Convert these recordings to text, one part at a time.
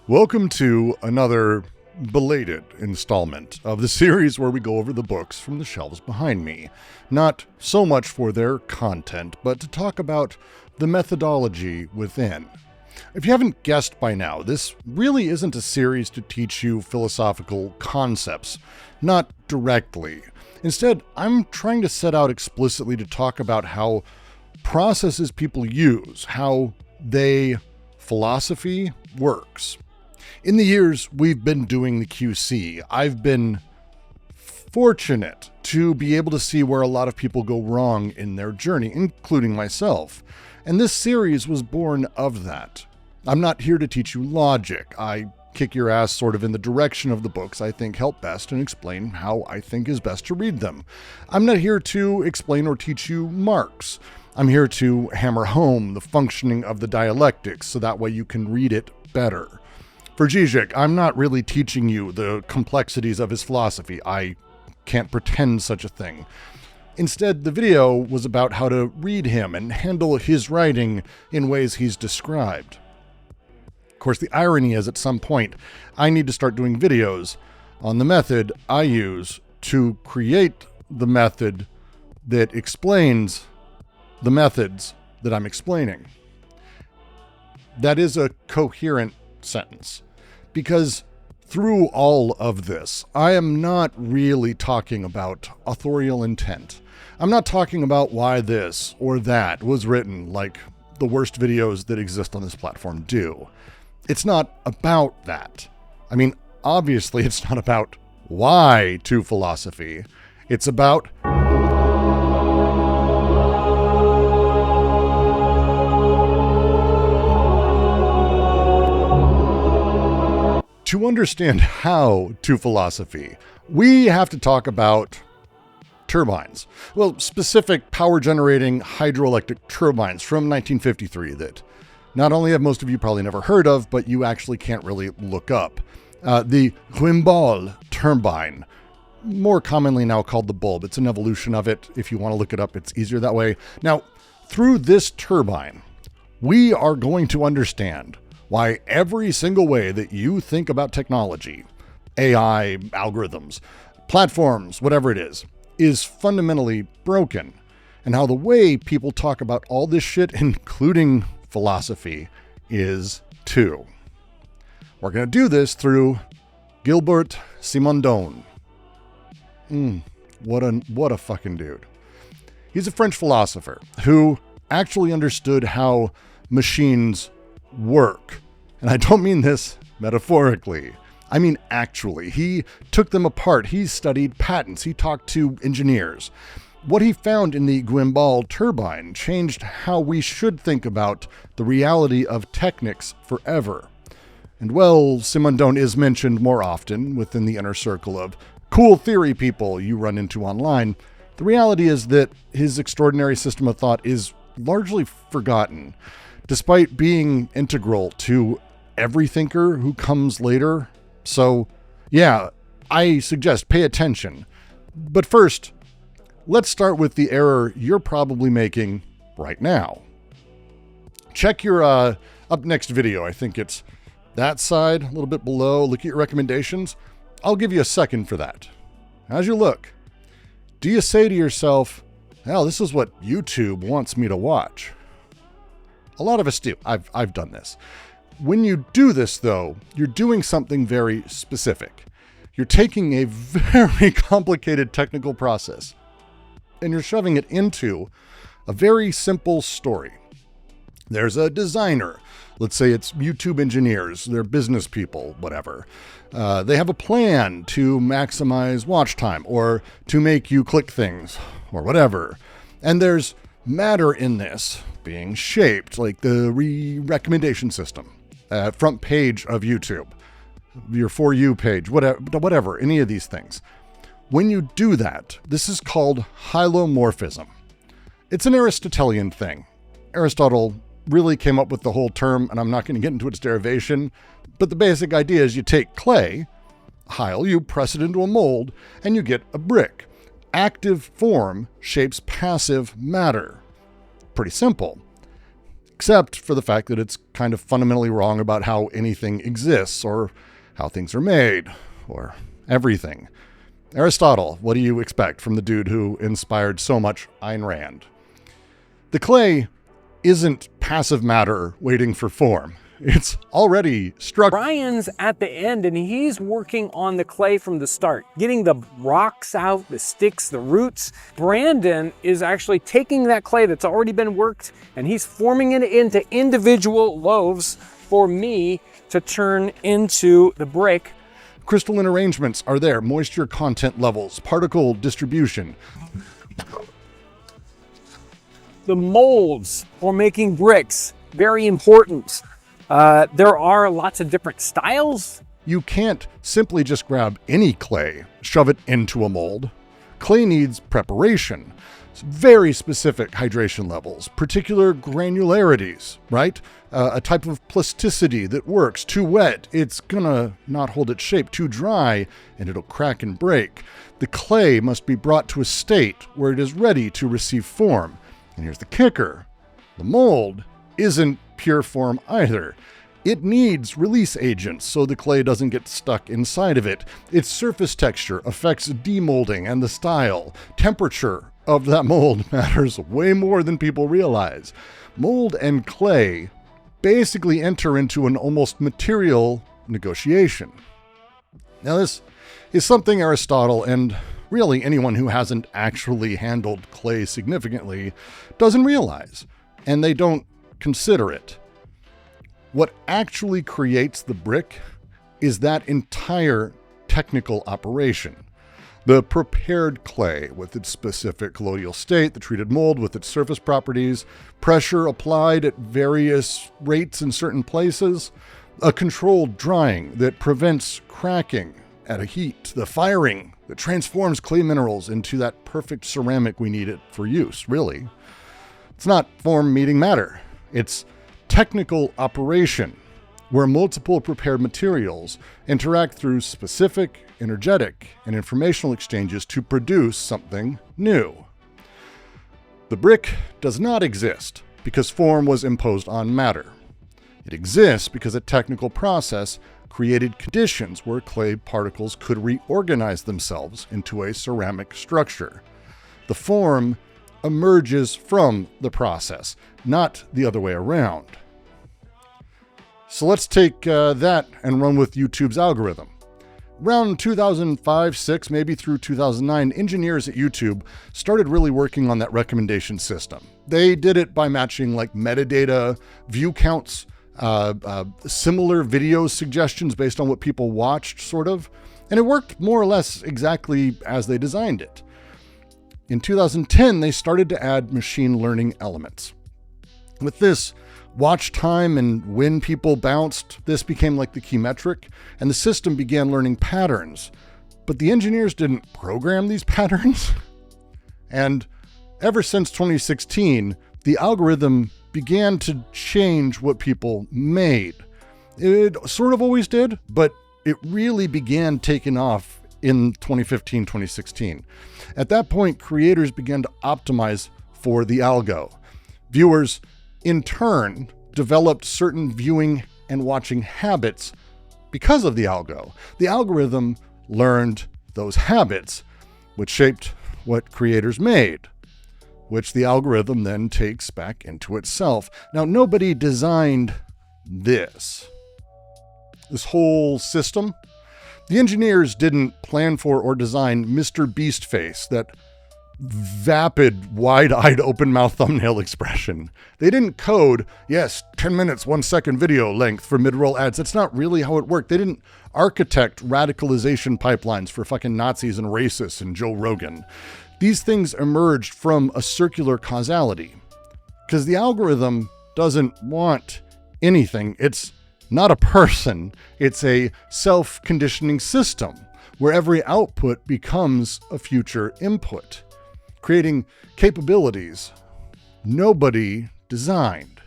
Welcome to another belated installment of the series where we go over the books from the shelves behind me. Not so much for their content, but to talk about the methodology within. If you haven't guessed by now, this really isn't a series to teach you philosophical concepts, not directly. Instead, I'm trying to set out explicitly to talk about how processes people use, how philosophy works. In the years we've been doing the QC, I've been fortunate to be able to see where a lot of people go wrong in their journey, including myself. And this series was born of that. I'm not here to teach you logic. I kick your ass sort of in the direction of the books I think help best and explain how I think is best to read them. I'm not here to explain or teach you Marx. I'm here to hammer home the functioning of the dialectics so that way you can read it better. For Zizek, I'm not really teaching you the complexities of his philosophy. I can't pretend such a thing. Instead, the video was about how to read him and handle his writing in ways he's described. Of course, the irony is at some point, I need to start doing videos on the method I use to create the method that explains the methods that I'm explaining. That is a coherent sentence. Because through all of this, I am not really talking about authorial intent. I'm not talking about why this or that was written like the worst videos that exist on this platform do. It's not about that. I mean, obviously it's not about why to philosophy. It's about to understand how to philosophy, we have to talk about turbines. Well, specific power-generating hydroelectric turbines from 1953 that not only have most of you probably never heard of, but you actually can't really look up. The Guimbal turbine, more commonly now called the bulb. It's an evolution of it. If you want to look it up, it's easier that way. Now, through this turbine, we are going to understand why every single way that you think about technology, AI, algorithms, platforms, whatever it is fundamentally broken, and how the way people talk about all this shit, including philosophy, is too. We're going to do this through Gilbert Simondon. What a fucking dude. He's a French philosopher who actually understood how machines work. And I don't mean this metaphorically. I mean actually. He took them apart. He studied patents. He talked to engineers. What he found in the Guimbal turbine changed how we should think about the reality of technics forever. And well, Simondon is mentioned more often within the inner circle of cool theory people you run into online. The reality is that his extraordinary system of thought is largely forgotten, despite being integral to every thinker who comes later. So, yeah, I suggest pay attention. But first, let's start with the error you're probably making right now. Check your up next video. I think it's that side, a little bit below. Look at your recommendations. I'll give you a second for that. As you look, do you say to yourself, hell, this is what YouTube wants me to watch? A lot of us do. I've done this. When you do this, though, you're doing something very specific. You're taking a very complicated technical process and you're shoving it into a very simple story. There's a designer. Let's say it's YouTube engineers. They're business people, whatever. They have a plan to maximize watch time or to make you click things or whatever. And there's matter in this being shaped, like the recommendation system, front page of YouTube, your For You page, whatever, any of these things. When you do that, this is called hylomorphism. It's an Aristotelian thing. Aristotle really came up with the whole term, and I'm not going to get into its derivation, but the basic idea is you take clay, hyle, you press it into a mold, and you get a brick. Active form shapes passive matter. Pretty simple. except for the fact that it's kind of fundamentally wrong about how anything exists or how things are made or everything. Aristotle, what do you expect from the dude who inspired so much Ayn Rand? The clay isn't passive matter waiting for form. It's already struck. Brian's at the end and he's working on the clay from the start, getting the rocks out, the sticks, the roots. Brandon is actually taking that clay that's already been worked and he's forming it into individual loaves for me to turn into the brick. Crystalline arrangements are there, moisture content levels, particle distribution. The molds for making bricks, very important. There are lots of different styles. You can't simply just grab any clay, shove it into a mold. Clay needs preparation, very specific hydration levels, particular granularities, right? A type of plasticity that works. Too wet, it's gonna not hold its shape. Too dry, and it'll crack and break. The clay must be brought to a state where it is ready to receive form. And here's the kicker. The mold isn't pure form either. It needs release agents so the clay doesn't get stuck inside of it. Its surface texture affects demolding and the style. Temperature of that mold matters way more than people realize. Mold and clay basically enter into an almost material negotiation. Now this is something Aristotle and really anyone who hasn't actually handled clay significantly doesn't realize, and they don't consider it. What actually creates the brick is that entire technical operation. The prepared clay with its specific colloidal state, the treated mold with its surface properties, pressure applied at various rates in certain places, a controlled drying that prevents cracking at a heat, the firing that transforms clay minerals into that perfect ceramic we need it for use, really. It's not form meeting matter. It's technical operation, where multiple prepared materials interact through specific, energetic, and informational exchanges to produce something new. The brick does not exist because form was imposed on matter. It exists because a technical process created conditions where clay particles could reorganize themselves into a ceramic structure. The form emerges from the process, not the other way around. So let's take that and run with YouTube's algorithm. Around 2005-06, maybe through 2009, engineers at YouTube started really working on that recommendation system. They did it by matching like metadata, view counts, similar video suggestions based on what people watched, sort of. And it worked more or less exactly as they designed it. In 2010, they started to add machine learning elements. With this, watch time and when people bounced, this became like the key metric, and the system began learning patterns. But the engineers didn't program these patterns. And ever since 2016, the algorithm began to change what people made. It sort of always did, but it really began taking off in 2015, 2016. At that point, creators began to optimize for the algo. Viewers, in turn, developed certain viewing and watching habits because of the algo. The algorithm learned those habits, which shaped what creators made, which the algorithm then takes back into itself. Now, nobody designed this whole system. The engineers didn't plan for or design Mr. Beast face, that vapid, wide-eyed, open-mouth thumbnail expression. They didn't code, yes, 10 minutes, 1 second video length for mid-roll ads. That's not really how it worked. They didn't architect radicalization pipelines for fucking Nazis and racists and Joe Rogan. These things emerged from a circular causality, because the algorithm doesn't want anything. It's not a person. It's a self-conditioning system where every output becomes a future input, creating capabilities nobody designed.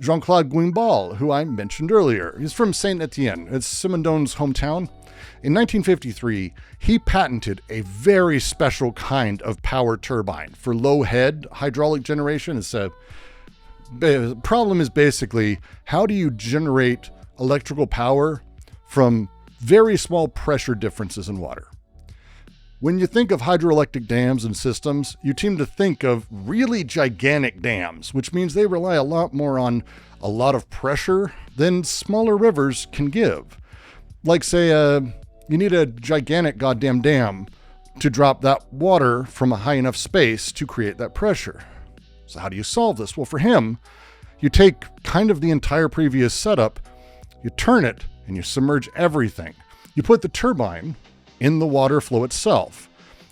Jean-Claude Guimbal, who I mentioned earlier, he's from Saint-Étienne. It's Simondon's hometown. In 1953, he patented a very special kind of power turbine for low head hydraulic generation. It's The problem is basically, how do you generate electrical power from very small pressure differences in water? When you think of hydroelectric dams and systems, you tend to think of really gigantic dams, which means they rely a lot more on a lot of pressure than smaller rivers can give. Like say, you need a gigantic goddamn dam to drop that water from a high enough space to create that pressure. So how do you solve this? Well, for him, you take kind of the entire previous setup, you turn it, and you submerge everything. You put the turbine in the water flow itself.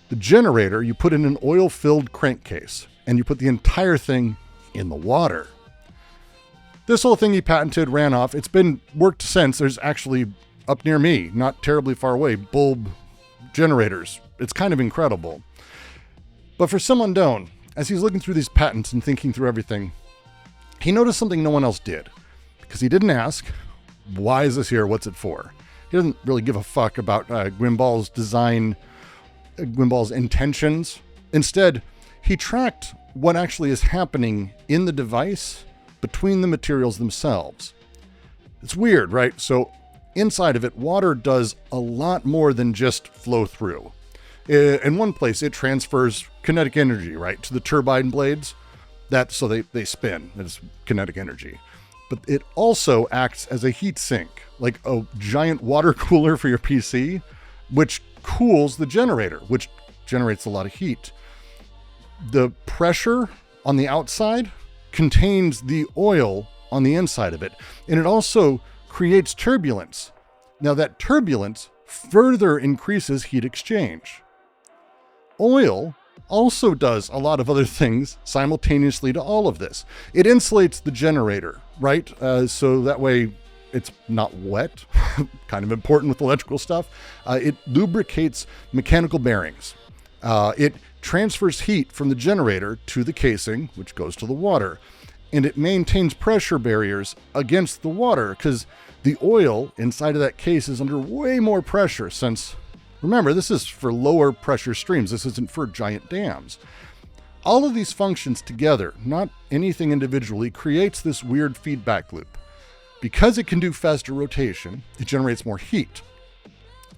The generator, you put in an oil-filled crankcase, and you put the entire thing in the water. This whole thing he patented ran off. It's been worked since. There's actually, up near me, not terribly far away, bulb generators. It's kind of incredible. But for Simondon, as he's looking through these patents and thinking through everything, he noticed something no one else did. Because he didn't ask, why is this here? What's it for? He doesn't really give a fuck about Guimbal's design, Guimbal's intentions. Instead, he tracked what actually is happening in the device between the materials themselves. It's weird, right? So inside of it, water does a lot more than just flow through. In one place, it transfers kinetic energy, right, to the turbine blades. So they spin. It's kinetic energy. But it also acts as a heat sink, like a giant water cooler for your PC, which cools the generator, which generates a lot of heat. The pressure on the outside contains the oil on the inside of it, and it also creates turbulence. Now that turbulence further increases heat exchange. Oil also does a lot of other things simultaneously to all of this. It insulates the generator, right? So that way it's not wet, kind of important with electrical stuff. It lubricates mechanical bearings. It transfers heat from the generator to the casing, which goes to the water. And it maintains pressure barriers against the water because the oil inside of that case is under way more pressure since, remember, this is for lower pressure streams. This isn't for giant dams. All of these functions together, not anything individually, creates this weird feedback loop. Because it can do faster rotation, it generates more heat,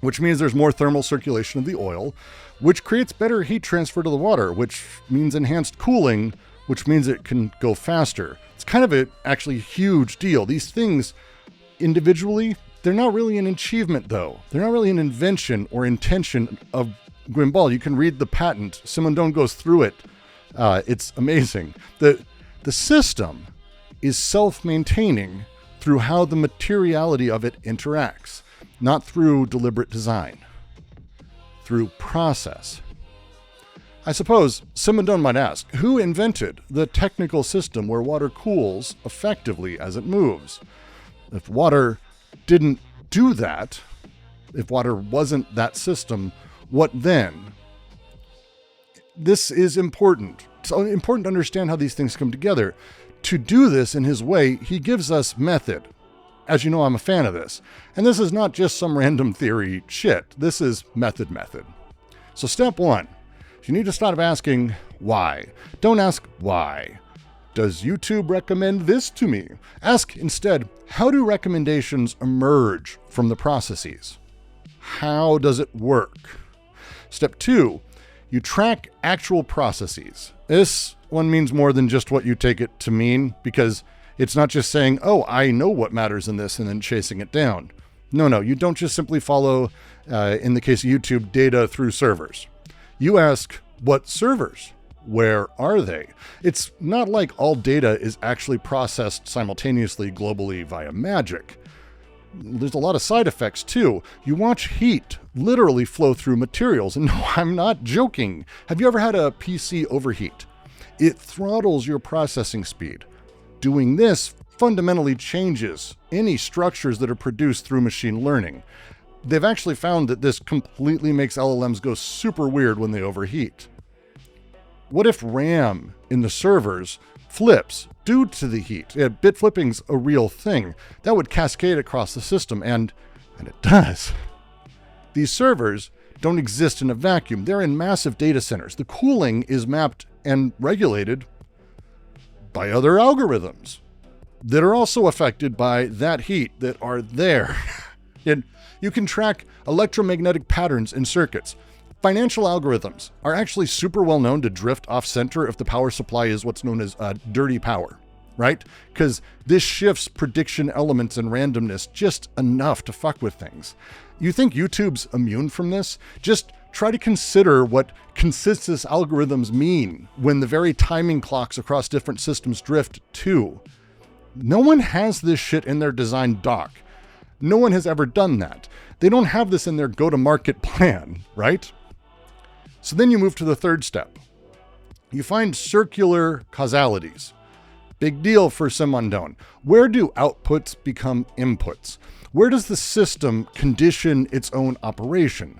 which means there's more thermal circulation of the oil, which creates better heat transfer to the water, which means enhanced cooling, which means it can go faster. It's kind of actually a huge deal. These things individually, they're not really an achievement though. They're not really an invention or intention of Guimbal. You can read the patent. Simondon goes through it. It's amazing. The system is self-maintaining through how the materiality of it interacts, not through deliberate design, through process. I suppose Simondon might ask, who invented the technical system where water cools effectively as it moves? If water didn't do that, if water wasn't that system, what then? This is important. It's important to understand how these things come together. To do this in his way, he gives us method. As you know, I'm a fan of this. And this is not just some random theory shit. This is method. So step one, you need to stop asking why. Don't ask why. Does YouTube recommend this to me? Ask instead, how do recommendations emerge from the processes? How does it work? Step two, you track actual processes. This one means more than just what you take it to mean, because it's not just saying, oh, I know what matters in this, and then chasing it down. No, you don't just simply follow, in the case of YouTube, data through servers. You ask, what servers? Where are they? It's not like all data is actually processed simultaneously globally via magic. There's a lot of side effects too. You watch heat literally flow through materials. And no, I'm not joking. Have you ever had a PC overheat? It throttles your processing speed. Doing this fundamentally changes any structures that are produced through machine learning. They've actually found that this completely makes LLMs go super weird when they overheat. What if RAM in the servers flips due to the heat? Bit flipping's a real thing. That would cascade across the system, and it does. These servers don't exist in a vacuum. They're in massive data centers. The cooling is mapped and regulated by other algorithms that are also affected by that heat that are there. And you can track electromagnetic patterns in circuits. Financial algorithms are actually super well known to drift off center if the power supply is what's known as dirty power, right? Because this shifts prediction elements and randomness just enough to fuck with things. You think YouTube's immune from this? Just try to consider what consensus algorithms mean when the very timing clocks across different systems drift too. No one has this shit in their design doc. No one has ever done that. They don't have this in their go-to-market plan, right? So then you move to the third step. You find circular causalities. Big deal for Simondon. Where do outputs become inputs? Where does the system condition its own operation?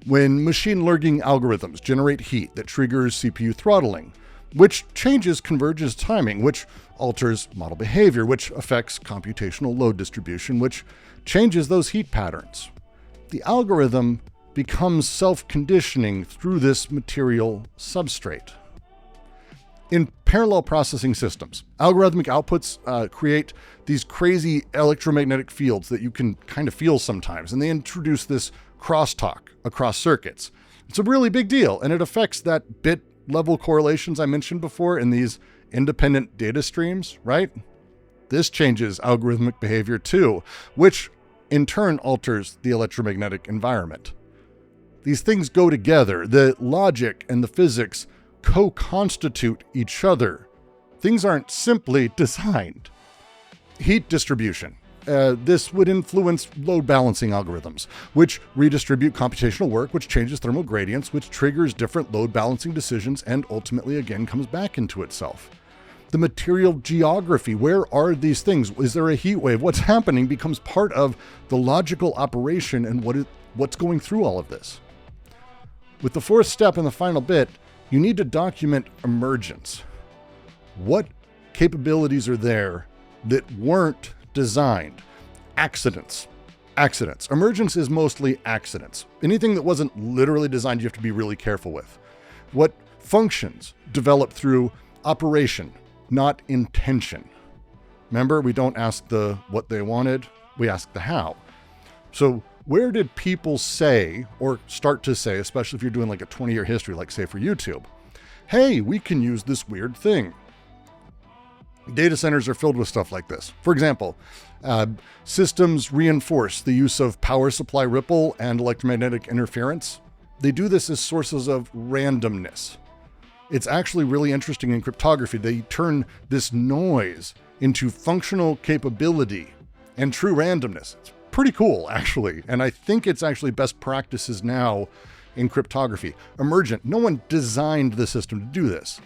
When machine learning algorithms generate heat that triggers CPU throttling, which changes convergence timing, which alters model behavior, which affects computational load distribution, which changes those heat patterns. The algorithm becomes self-conditioning through this material substrate. In parallel processing systems, algorithmic outputs create these crazy electromagnetic fields that you can kind of feel sometimes, and they introduce this crosstalk across circuits. It's a really big deal, and it affects that bit level correlations I mentioned before in these independent data streams, right? This changes algorithmic behavior too, which in turn alters the electromagnetic environment. These things go together. The logic and the physics co-constitute each other. Things aren't simply designed. Heat distribution. This would influence load balancing algorithms, which redistribute computational work, which changes thermal gradients, which triggers different load balancing decisions, and ultimately again comes back into itself. The material geography, where are these things? Is there a heat wave? What's happening becomes part of the logical operation and what's going through all of this. With the fourth step and the final bit, you need to document emergence. What capabilities are there that weren't designed? Accidents. Emergence is mostly accidents. Anything that wasn't literally designed, you have to be really careful with. What functions develop through operation, not intention. Remember, we don't ask the what they wanted, we ask the how. So where did people say, or start to say, especially if you're doing like a 20-year history, like say for YouTube, hey, we can use this weird thing? Data centers are filled with stuff like this. For example, systems reinforce the use of power supply ripple and electromagnetic interference. They do this as sources of randomness. It's actually really interesting in cryptography. They turn this noise into functional capability and true randomness. It's pretty cool, actually. And I think it's actually best practices now in cryptography. Emergent. No one designed the system to do this.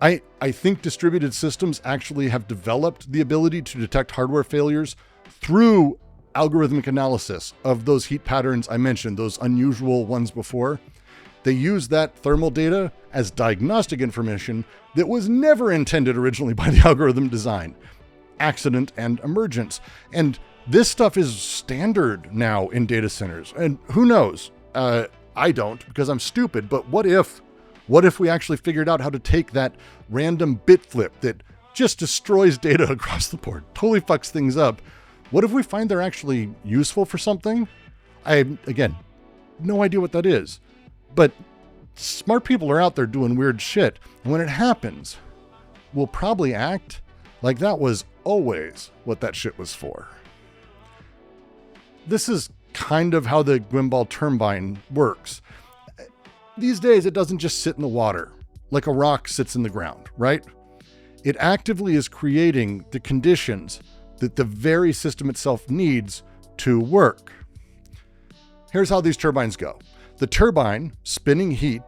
I think distributed systems actually have developed the ability to detect hardware failures through algorithmic analysis of those heat patterns I mentioned, those unusual ones before. They use that thermal data as diagnostic information that was never intended originally by the algorithm design. Accident and emergence. And this stuff is standard now in data centers. And who knows? I don't, because I'm stupid, but what if we actually figured out how to take that random bit flip that just destroys data across the board, totally fucks things up? What if we find they're actually useful for something? Again, no idea what that is. But smart people are out there doing weird shit. And when it happens, we'll probably act like that was always what that shit was for. This is kind of how the Guimbal turbine works. These days, it doesn't just sit in the water like a rock sits in the ground, right? It actively is creating the conditions that the very system itself needs to work. Here's how these turbines go. The turbine, spinning heat,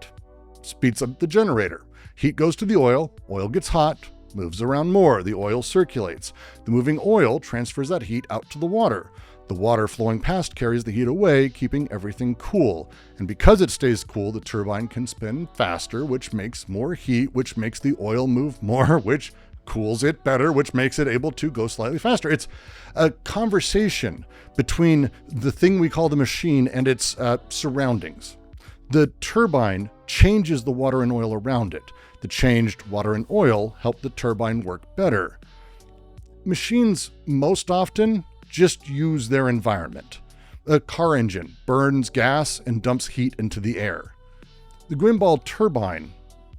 speeds up the generator. Heat goes to the oil gets hot, moves around more, the oil circulates. The moving oil transfers that heat out to the water. The water flowing past carries the heat away, keeping everything cool. And because it stays cool, the turbine can spin faster, which makes more heat, which makes the oil move more, which cools it better, which makes it able to go slightly faster. It's a conversation between the thing we call the machine and its surroundings. The turbine changes the water and oil around it. The changed water and oil help the turbine work better. Machines most often just use their environment. A car engine burns gas and dumps heat into the air. The Guimbal turbine,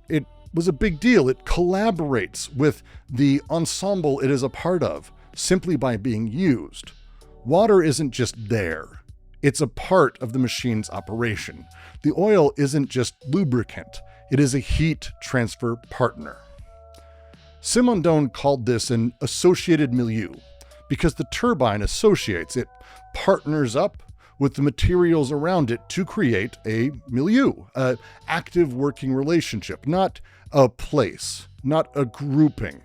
it was a big deal. It collaborates with the ensemble it is a part of simply by being used. Water isn't just there. It's a part of the machine's operation. The oil isn't just lubricant. It is a heat transfer partner. Simondon called this an associated milieu because the turbine associates, it partners up with the materials around it to create a milieu, an active working relationship, not a place, not a grouping.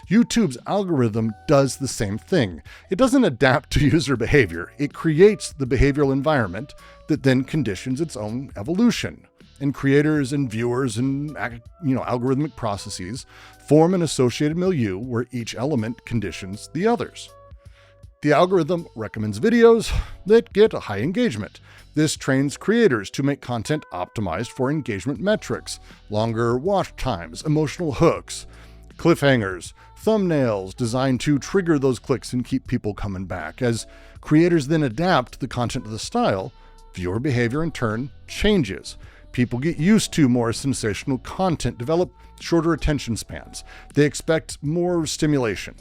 YouTube's algorithm does the same thing. It doesn't adapt to user behavior. It creates the behavioral environment that then conditions its own evolution. And creators and viewers and algorithmic processes form an associated milieu where each element conditions the others. The algorithm recommends videos that get a high engagement. This trains creators to make content optimized for engagement metrics, longer watch times, emotional hooks, cliffhangers, thumbnails designed to trigger those clicks and keep people coming back. As creators then adapt the content to the style, viewer behavior in turn changes. People get used to more sensational content, develop shorter attention spans. They expect more stimulation.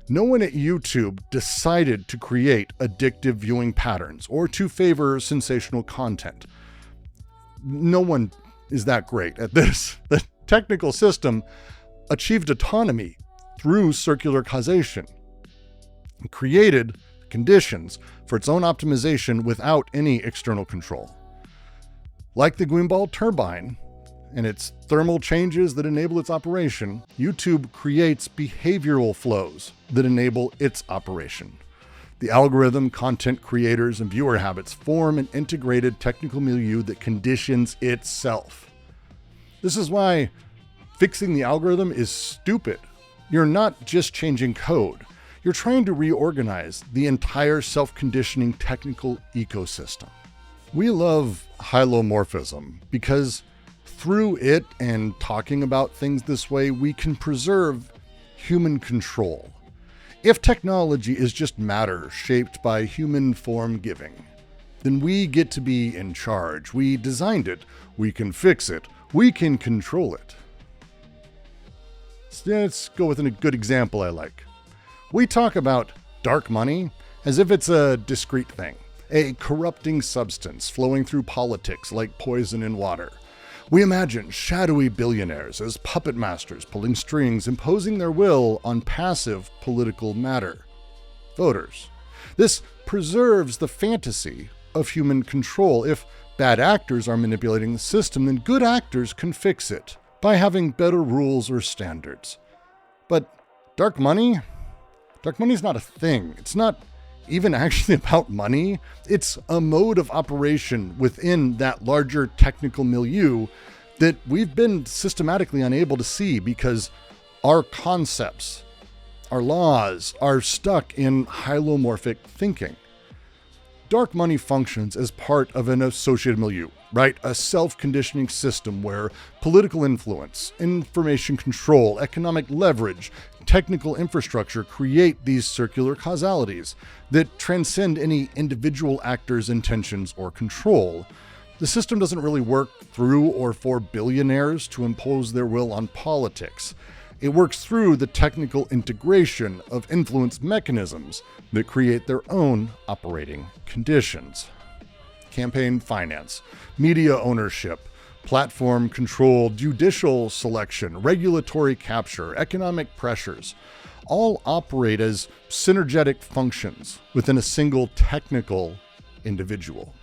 No one at YouTube decided to create addictive viewing patterns or to favor sensational content. No one is that great at this. The technical system achieved autonomy through circular causation and created conditions for its own optimization without any external control. Like the Guimbal turbine and its thermal changes that enable its operation, YouTube creates behavioral flows that enable its operation. The algorithm, content creators, and viewer habits form an integrated technical milieu that conditions itself. This is why fixing the algorithm is stupid. You're not just changing code. You're trying to reorganize the entire self-conditioning technical ecosystem. We love hylomorphism because through it and talking about things this way, we can preserve human control. If technology is just matter shaped by human form giving, then we get to be in charge. We designed it. We can fix it. We can control it. Let's go with a good example I like. We talk about dark money as if it's a discrete thing, a corrupting substance flowing through politics like poison in water. We imagine shadowy billionaires as puppet masters pulling strings, imposing their will on passive political matter. Voters. This preserves the fantasy of human control. If bad actors are manipulating the system, then good actors can fix it by having better rules or standards. But dark money? Dark money is not a thing. It's not even actually about money. It's a mode of operation within that larger technical milieu that we've been systematically unable to see because our concepts, our laws are stuck in hylomorphic thinking. Dark money functions as part of an associated milieu, right? A self-conditioning system where political influence, information control, economic leverage, technical infrastructure create these circular causalities that transcend any individual actor's intentions or control. The system doesn't really work through or for billionaires to impose their will on politics. It works through the technical integration of influence mechanisms that create their own operating conditions. Campaign finance, media ownership, platform control, judicial selection, regulatory capture, economic pressures, all operate as synergetic functions within a single technical individual.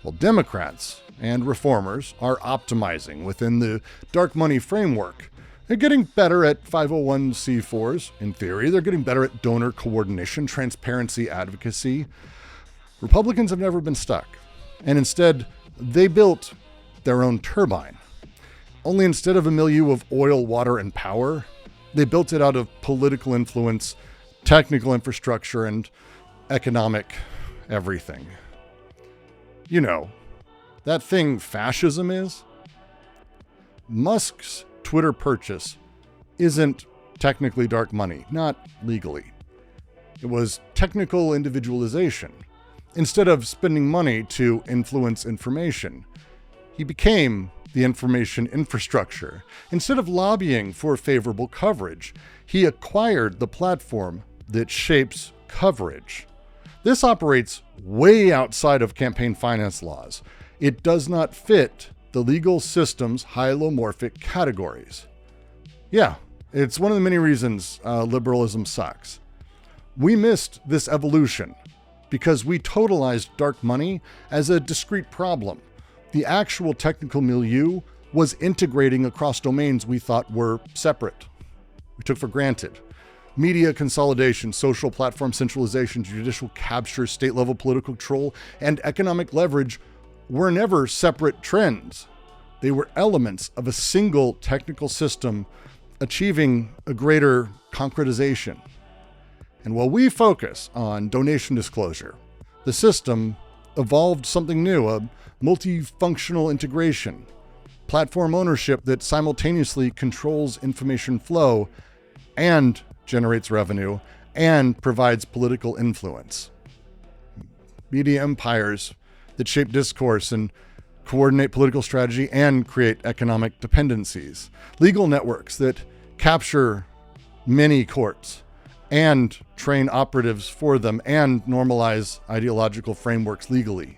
Well, Democrats and reformers are optimizing within the dark money framework. They're getting better at 501c4s, in theory. They're getting better at donor coordination, transparency, advocacy. Republicans have never been stuck. And instead, they built their own turbine. Only instead of a milieu of oil, water, and power, they built it out of political influence, technical infrastructure, and economic everything. You know, that thing fascism is? Musk's Twitter purchase isn't technically dark money, not legally. It was technical individualization. Instead of spending money to influence information, he became the information infrastructure. Instead of lobbying for favorable coverage, he acquired the platform that shapes coverage. This operates way outside of campaign finance laws. It does not fit the legal system's hylomorphic categories. Yeah, it's one of the many reasons liberalism sucks. We missed this evolution because we totalized dark money as a discrete problem. The actual technical milieu was integrating across domains we thought were separate. We took for granted. Media consolidation, social platform centralization, judicial capture, state-level political control, and economic leverage were never separate trends. They were elements of a single technical system achieving a greater concretization. And while we focus on donation disclosure, the system evolved something new, a multifunctional integration, platform ownership that simultaneously controls information flow and generates revenue and provides political influence. Media empires that shape discourse and coordinate political strategy and create economic dependencies. Legal networks that capture many courts and train operatives for them and normalize ideological frameworks legally.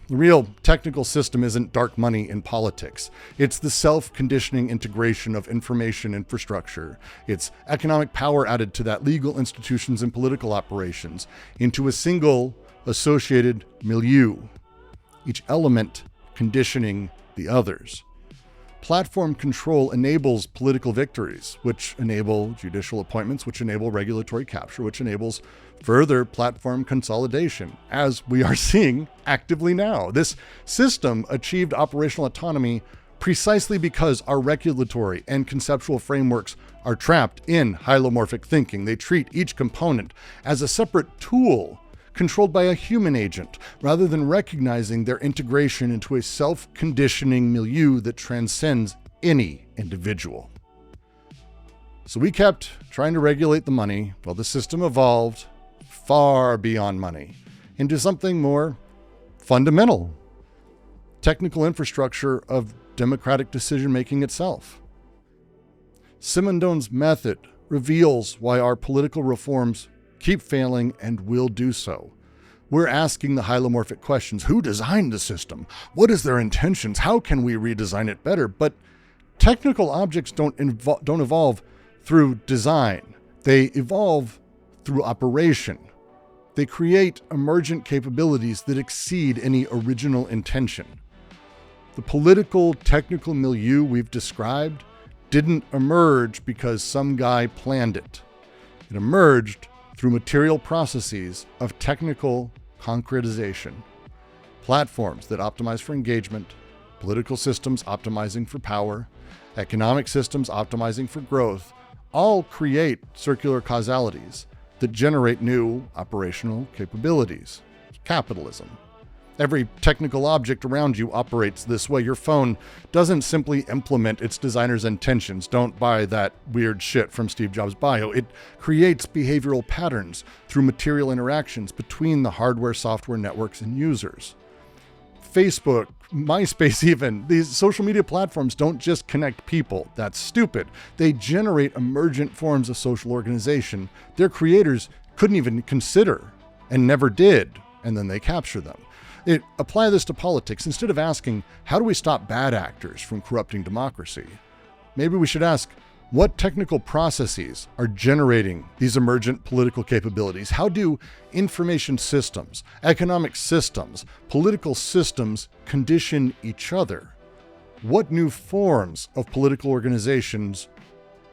The real technical system isn't dark money in politics. It's the self-conditioning integration of information infrastructure. It's economic power added to that, legal institutions and political operations, into a single associated milieu, each element conditioning the others. Platform control enables political victories, which enable judicial appointments, which enable regulatory capture, which enables further platform consolidation, as we are seeing actively now. This system achieved operational autonomy precisely because our regulatory and conceptual frameworks are trapped in hylomorphic thinking. They treat each component as a separate tool controlled by a human agent, rather than recognizing their integration into a self-conditioning milieu that transcends any individual. So we kept trying to regulate the money while the system evolved far beyond money into something more fundamental, technical infrastructure of democratic decision-making itself. Simondon's method reveals why our political reforms keep failing and will do so. We're asking the hylomorphic questions. Who designed the system? What is their intentions? How can we redesign it better? But technical objects don't evolve through design. They evolve through operation. They create emergent capabilities that exceed any original intention. The political technical milieu we've described didn't emerge because some guy planned it. It emerged through material processes of technical concretization. Platforms that optimize for engagement, political systems optimizing for power, economic systems optimizing for growth, all create circular causalities that generate new operational capabilities. Capitalism. Every technical object around you operates this way. Your phone doesn't simply implement its designer's intentions. Don't buy that weird shit from Steve Jobs' bio. It creates behavioral patterns through material interactions between the hardware, software networks, and users. Facebook, MySpace even, these social media platforms don't just connect people. That's stupid. They generate emergent forms of social organization their creators couldn't even consider and never did, and then they capture them. Apply this to politics. Instead of asking, how do we stop bad actors from corrupting democracy? Maybe we should ask, what technical processes are generating these emergent political capabilities? How do information systems, economic systems, political systems condition each other? What new forms of political organizations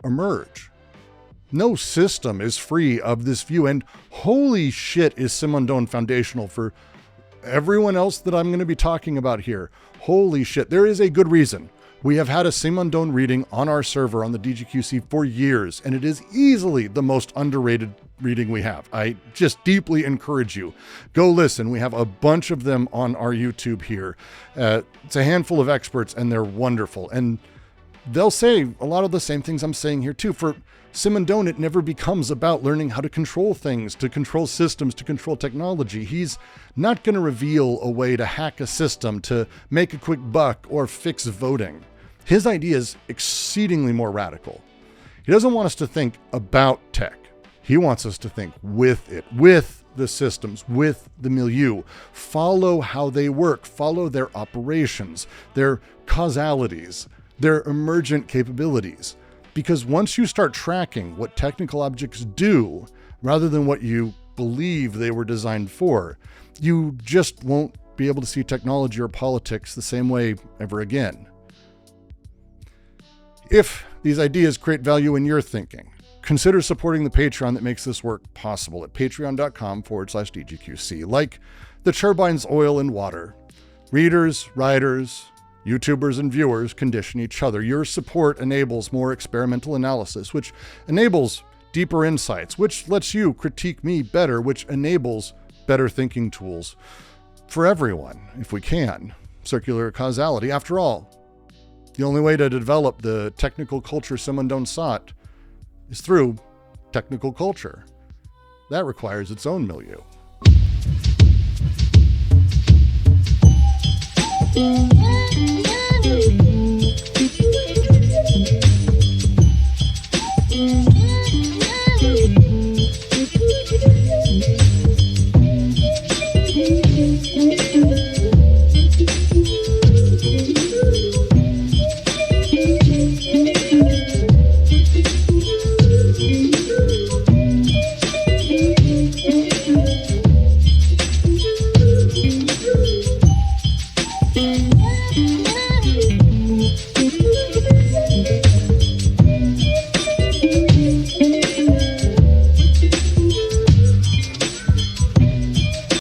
emerge? No system is free of this view, and holy shit is Simondon foundational for everyone else that I'm going to be talking about here. Holy shit, there is a good reason. We have had a Simondon reading on our server on the DGQC for years, and it is easily the most underrated reading we have. I just deeply encourage you. Go listen. We have a bunch of them on our YouTube here. It's a handful of experts, and they're wonderful. And they'll say a lot of the same things I'm saying here too. For Simondon, it never becomes about learning how to control things, to control systems, to control technology. He's not going to reveal a way to hack a system, to make a quick buck, or fix voting. His idea is exceedingly more radical. He doesn't want us to think about tech. He wants us to think with it, with the systems, with the milieu. Follow how they work, follow their operations, their causalities, their emergent capabilities. Because once you start tracking what technical objects do, rather than what you believe they were designed for, you just won't be able to see technology or politics the same way ever again. If these ideas create value in your thinking, consider supporting the Patreon that makes this work possible at patreon.com/DGQC. Like the turbines, oil, and water, readers, writers, YouTubers, and viewers condition each other. Your support enables more experimental analysis, which enables deeper insights, which lets you critique me better, which enables better thinking tools for everyone, if we can. Circular causality. After all, the only way to develop the technical culture Simondon sought is through technical culture. That requires its own milieu. Thank you.